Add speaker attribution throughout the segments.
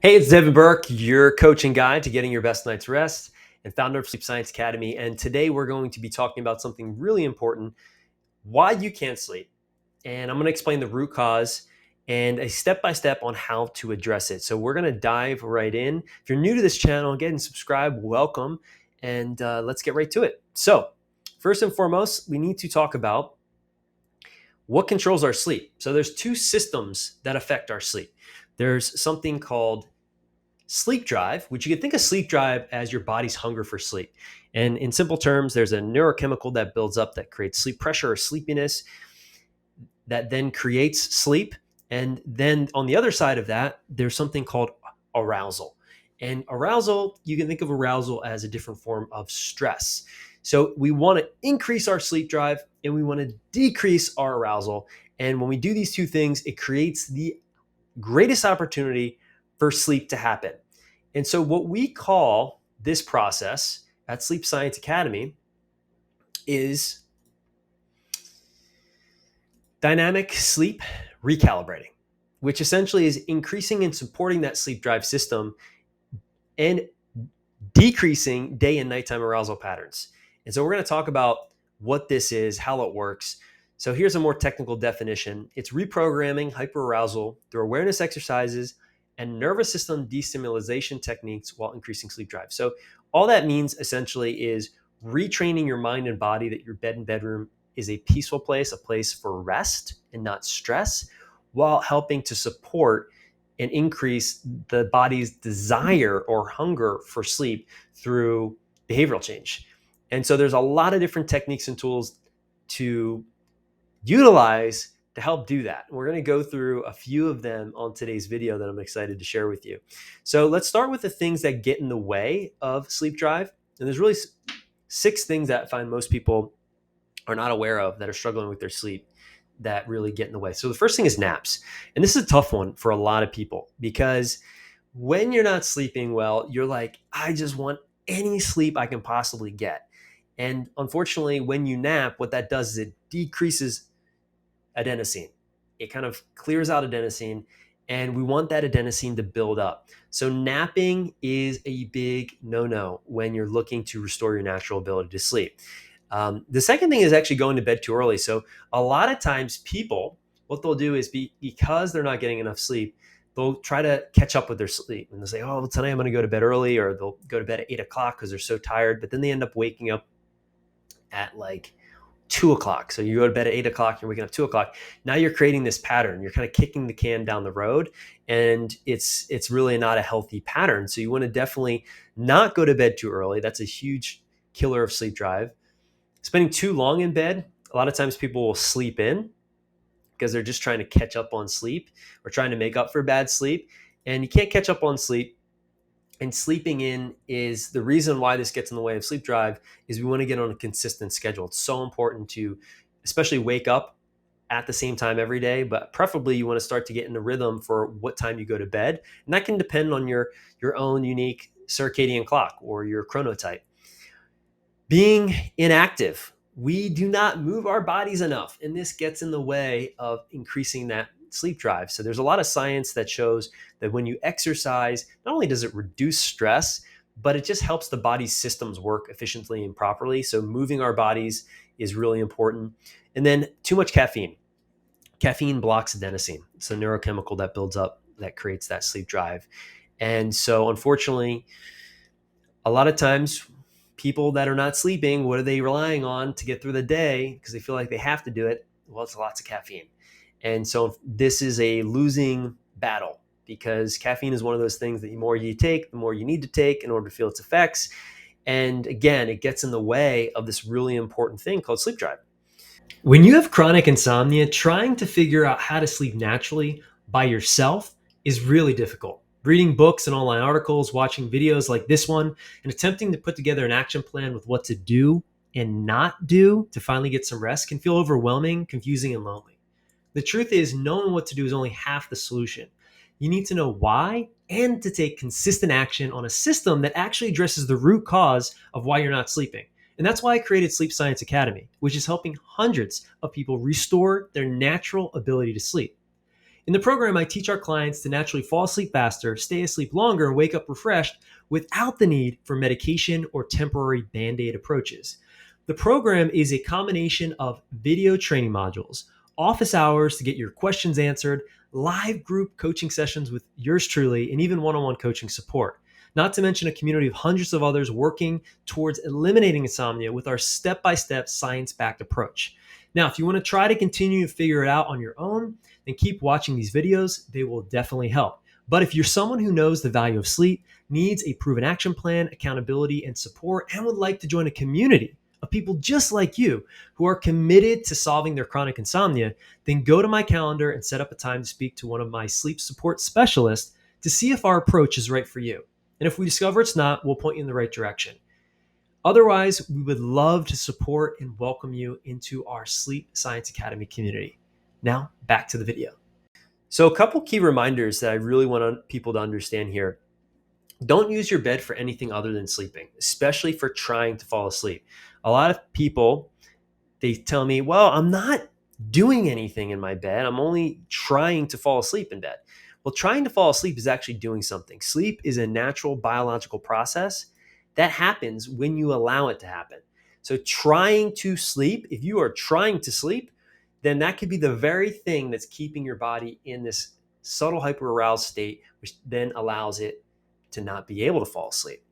Speaker 1: Hey, it's Devin Burke, your coaching guide to getting your best night's rest and founder of Sleep Science Academy. And today we're going to be talking about something really important, why you can't sleep. And I'm going to explain the root cause and a step-by-step on how to address it. So we're going to dive right in. If you're new to this channel, get and subscribe, welcome, and let's get right to it. So first and foremost, we need to talk about what controls our sleep. So there's two systems that affect our sleep. There's something called sleep drive, which you can think of sleep drive as your body's hunger for sleep. And in simple terms, there's a neurochemical that builds up that creates sleep pressure or sleepiness that then creates sleep. And then on the other side of that, there's something called arousal. And arousal, you can think of arousal as a different form of stress. So we want to increase our sleep drive and we want to decrease our arousal. And when we do these two things, it creates the greatest opportunity for sleep to happen. And so, what we call this process at Sleep Science Academy is dynamic sleep recalibrating, which essentially is increasing and supporting that sleep drive system and decreasing day and nighttime arousal patterns. And so, we're going to talk about what this is, how it works. So, here's a more technical definition: it's reprogramming hyperarousal through awareness exercises and nervous system destimulation techniques while increasing sleep drive. So all that means essentially is retraining your mind and body that your bed and bedroom is a peaceful place, a place for rest and not stress, while helping to support and increase the body's desire or hunger for sleep through behavioral change. And so there's a lot of different techniques and tools to utilize to help do that. We're going to go through a few of them on today's video that I'm excited to share with you. So let's start with the things that get in the way of sleep drive. And there's really 6 things that I find most people are not aware of that are struggling with their sleep that really get in the way. So the first thing is naps. And this is a tough one for a lot of people because when you're not sleeping well, you're like, I just want any sleep I can possibly get. And unfortunately, when you nap, what that does is it decreases adenosine. It kind of clears out adenosine, and we want that adenosine to build up. So napping is a big no-no when you're looking to restore your natural ability to sleep. The second thing is actually going to bed too early. So a lot of times people, what they'll do is because they're not getting enough sleep, they'll try to catch up with their sleep. And they'll say, oh, well, tonight I'm going to go to bed early, or they'll go to bed at 8 o'clock because they're so tired. But then they end up waking up at like 2 o'clock. So you go to bed at 8 o'clock, you're waking up 2 o'clock. Now you're creating this pattern. You're kind of kicking the can down the road, and it's really not a healthy pattern. So you want to definitely not go to bed too early. That's a huge killer of sleep drive. Spending too long in bed, a lot of times people will sleep in because they're just trying to catch up on sleep or trying to make up for bad sleep. And you can't catch up on sleep. And sleeping in is the reason why this gets in the way of sleep drive is we want to get on a consistent schedule. It's so important to especially wake up at the same time every day, but preferably you want to start to get in the rhythm for what time you go to bed. And that can depend on your own unique circadian clock or your chronotype. Being inactive, we do not move our bodies enough, and this gets in the way of increasing that sleep drive. So there's a lot of science that shows that when you exercise, not only does it reduce stress, but it just helps the body's systems work efficiently and properly. So moving our bodies is really important. And then too much caffeine. Caffeine blocks adenosine. It's a neurochemical that builds up that creates that sleep drive. And so unfortunately, a lot of times people that are not sleeping, what are they relying on to get through the day because they feel like they have to do it? Well, it's lots of caffeine. And so this is a losing battle because caffeine is one of those things that the more you take, the more you need to take in order to feel its effects. And again, it gets in the way of this really important thing called sleep drive. When you have chronic insomnia, trying to figure out how to sleep naturally by yourself is really difficult. Reading books and online articles, watching videos like this one, and attempting to put together an action plan with what to do and not do to finally get some rest can feel overwhelming, confusing, and lonely. The truth is, knowing what to do is only half the solution. You need to know why and to take consistent action on a system that actually addresses the root cause of why you're not sleeping. And that's why I created Sleep Science Academy, which is helping hundreds of people restore their natural ability to sleep. In the program, I teach our clients to naturally fall asleep faster, stay asleep longer, and wake up refreshed without the need for medication or temporary band aid approaches. The program is a combination of video training modules, office hours to get your questions answered, live group coaching sessions with yours truly, and even one on one coaching support. Not to mention a community of hundreds of others working towards eliminating insomnia with our step by step science backed approach. Now, if you want to try to continue to figure it out on your own, then keep watching these videos. They will definitely help. But if you're someone who knows the value of sleep, needs a proven action plan, accountability, and support, and would like to join a community of people just like you who are committed to solving their chronic insomnia, then go to my calendar and set up a time to speak to one of my sleep support specialists to see if our approach is right for you. And if we discover it's not, we'll point you in the right direction. Otherwise, we would love to support and welcome you into our Sleep Science Academy community. Now, back to the video. So a couple key reminders that I really want people to understand here. Don't use your bed for anything other than sleeping, especially for trying to fall asleep. A lot of people, they tell me, well, I'm not doing anything in my bed. I'm only trying to fall asleep in bed. Well, trying to fall asleep is actually doing something. Sleep is a natural biological process that happens when you allow it to happen. So trying to sleep, if you are trying to sleep, then that could be the very thing that's keeping your body in this subtle hyperaroused state, which then allows it to not be able to fall asleep.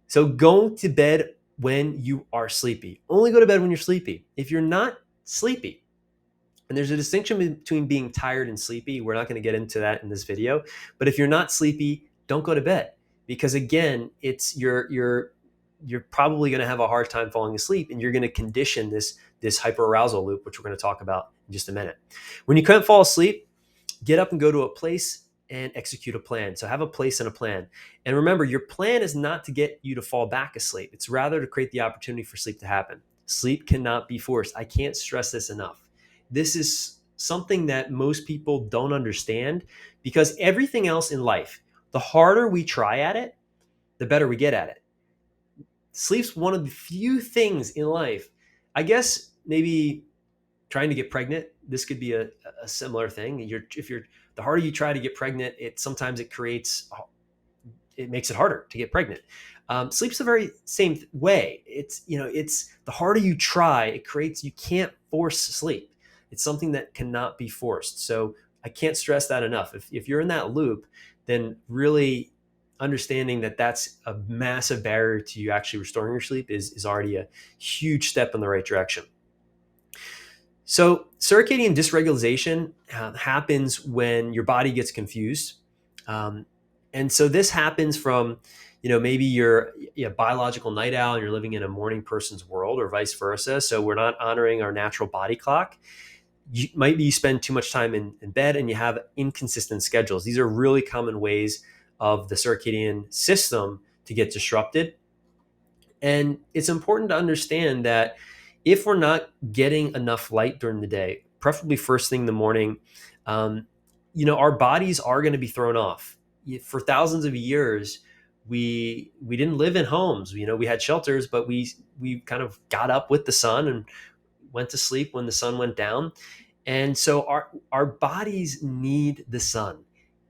Speaker 1: So go to bed when you are sleepy. Only go to bed when you're sleepy. If you're not sleepy, and there's a distinction between being tired and sleepy. We're not going to get into that in this video. But if you're not sleepy, don't go to bed. Because again, it's you're probably going to have a hard time falling asleep, and you're going to condition this hyperarousal loop, which we're going to talk about in just a minute. When you can't fall asleep, get up and go to a place and execute a plan. So have a place and a plan. And remember, your plan is not to get you to fall back asleep. It's rather to create the opportunity for sleep to happen. Sleep cannot be forced. I can't stress this enough. This is something that most people don't understand, because everything else in life, the harder we try at it, the better we get at it. Sleep's one of the few things in life. I guess maybe trying to get pregnant, this could be a similar thing. The harder you try to get pregnant, sometimes it makes it harder to get pregnant. Sleep's the very same way. It's the harder you try, you can't force sleep. It's something that cannot be forced. So I can't stress that enough. If you're in that loop, then really understanding that that's a massive barrier to you actually restoring your sleep is already a huge step in the right direction. So circadian dysregulation happens when your body gets confused. And so this happens from, maybe you're a biological night owl and you're living in a morning person's world, or vice versa. So we're not honoring our natural body clock. You spend too much time in bed and you have inconsistent schedules. These are really common ways of the circadian system to get disrupted. And it's important to understand that if we're not getting enough light during the day, preferably first thing in the morning, our bodies are going to be thrown off. For thousands of years, we didn't live in homes. We had shelters, but we kind of got up with the sun and went to sleep when the sun went down. And so our bodies need the sun,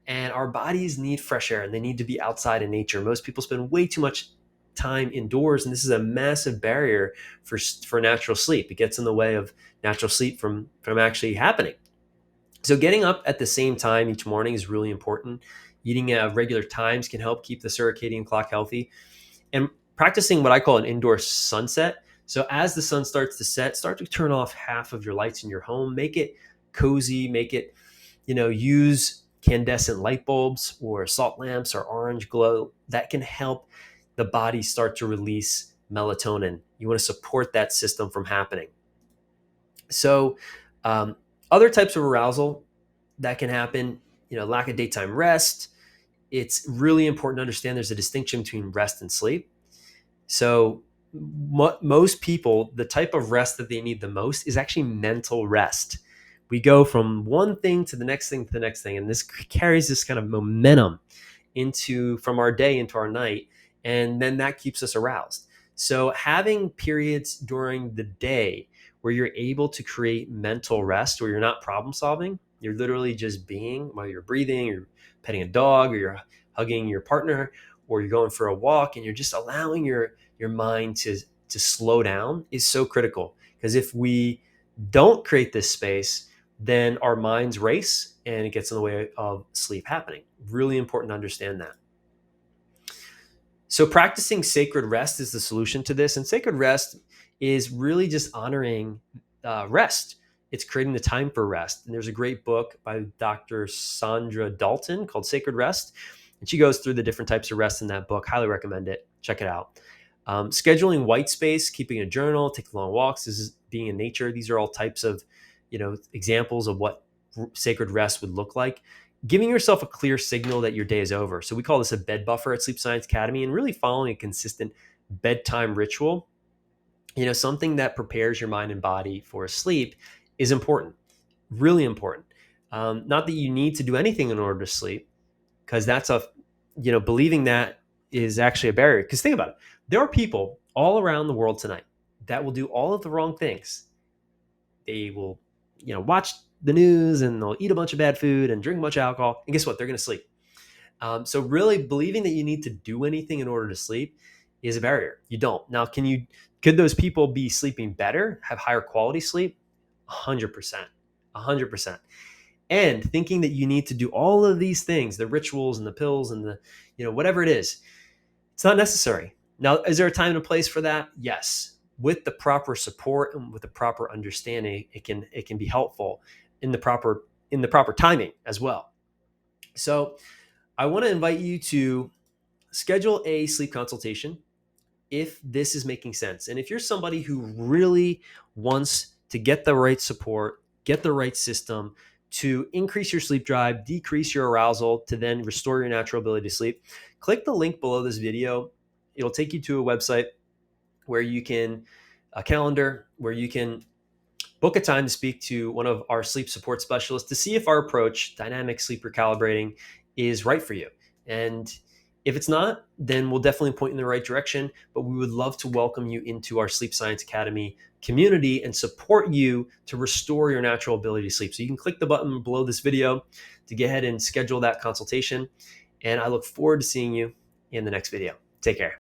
Speaker 1: and our bodies need fresh air, and they need to be outside in nature. Most people spend way too much time indoors, and this is a massive barrier for natural sleep. It gets in the way of natural sleep from actually happening. So getting up at the same time each morning is really important. Eating at regular times can help keep the circadian clock healthy, and practicing what I call an indoor sunset. So as the sun starts to set, start to turn off half of your lights in your home. Make it cozy. Make it, use incandescent light bulbs or salt lamps or orange glow. That can help the body start to release melatonin. You want to support that system from happening. So other types of arousal that can happen, lack of daytime rest. It's really important to understand there's a distinction between rest and sleep. So most people, the type of rest that they need the most is actually mental rest. We go from one thing to the next thing to the next thing, and this carries this kind of momentum from our day into our night, and then that keeps us aroused. So having periods during the day where you're able to create mental rest, where you're not problem solving, You're literally just being while you're breathing, you're petting a dog, or you're hugging your partner, or you're going for a walk, and you're just allowing your mind to slow down is so critical. Because if we don't create this space, then our minds race and it gets in the way of sleep happening. Really important to understand that. So practicing sacred rest is the solution to this. And sacred rest is really just honoring rest. It's creating the time for rest. And there's a great book by Dr. Sandra Dalton called Sacred Rest. And she goes through the different types of rest in that book. Highly recommend it. Check it out. Scheduling white space, keeping a journal, taking long walks, this is being in nature. These are all types of, examples of what sacred rest would look like. Giving yourself a clear signal that your day is over. So we call this a bed buffer at Sleep Science Academy, and really following a consistent bedtime ritual, something that prepares your mind and body for sleep is important, really important. Not that you need to do anything in order to sleep, because that's believing that is actually a barrier. Because think about it. There are people all around the world tonight that will do all of the wrong things. They will, watch the news, and they'll eat a bunch of bad food and drink a bunch of alcohol. And guess what? They're going to sleep. So really believing that you need to do anything in order to sleep is a barrier. You don't. Now, could those people be sleeping better, have higher quality sleep? 100%. 100%. And thinking that you need to do all of these things, the rituals and the pills and the, whatever it is, it's not necessary. Now, is there a time and a place for that? Yes. With the proper support and with the proper understanding, it can be helpful in the proper timing as well. So I want to invite you to schedule a sleep consultation if this is making sense. And if you're somebody who really wants to get the right support, get the right system to increase your sleep drive, decrease your arousal, to then restore your natural ability to sleep, click the link below this video. It'll take you to a website where you can, a calendar, where you can book a time to speak to one of our sleep support specialists to see if our approach, dynamic sleep recalibrating, is right for you. And if it's not, then we'll definitely point in the right direction, but we would love to welcome you into our Sleep Science Academy community and support you to restore your natural ability to sleep. So you can click the button below this video to get ahead and schedule that consultation. And I look forward to seeing you in the next video. Take care.